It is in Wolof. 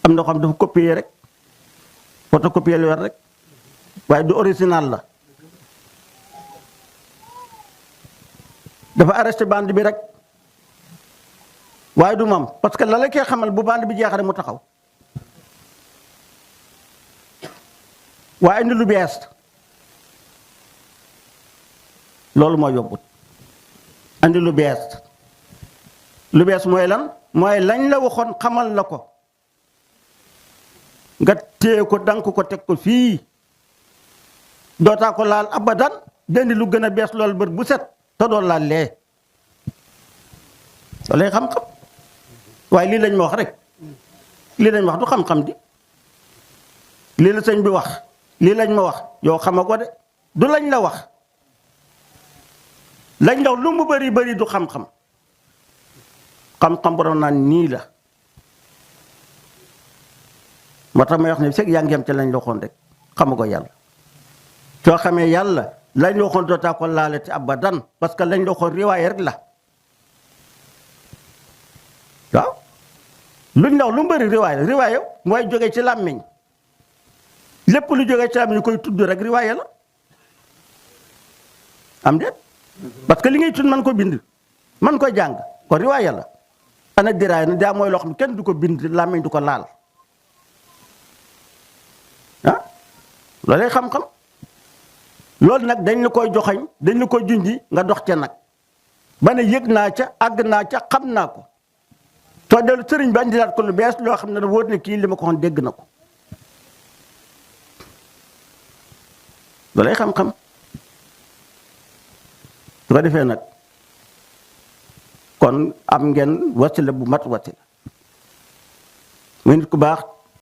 am na xam dafa copier rek photocopier lu yor rek waaye du original la dafa arrêté bande bi rek waaye du moom parce que la la koy xamal bu bande bi jeexare mu taxaw waaye indi lu bees loolu moo yóbbut andi lu bees mooy lan mooy lañ la waxoon xamal la ko nga téye ko dank ko teg ko fii dootaa ko laal abadan dendi lu gën a bees loolu bët bu set te doon laal lee loolay xam-xam waaye lii lañ ma wax rek lii lañ wax du xam-xam di lii la sëñ bi wax lii lañ ma wax yow xama ko de du lañ la wax lañ la wax lu mu bari bari du xam-xam xam-xam borom naan nii la moo tax may wax ne fekk yaa ngi yem ca lañ la waxoon rek xama ko yàlla soo xamee yàlla lañ la waxoon dootaa ko laale ci abadan parce que lañ la waxoon riwaaye rek la waaw luñ la wax lu mu bëri riwaaye mooy jóge ci làmmiñ lépp lu jóge ci làmmiñ ñu koy tudd rek riwaaye la am déet parce que li ngay tudd man ko bind man ko jàng ko riwaaye la ana diraay na daa mooy loo xam ne kenn du ko bind làmmiñ du ko laal ah loolay xam-xam loolu nag dañ la koy joxañ dañ la koy junji nga dox ca nag ba ne yëg naa ca àgg naa ca xam naa ko soo dellu sëriñ bi andilaat ko lu bees loo xam ne da wóor ne kii li ma ko waxoon dégg na ko loolay xam-xam su ko defee nag kon am ngeen wasila bu mat wasila muy nit ku baax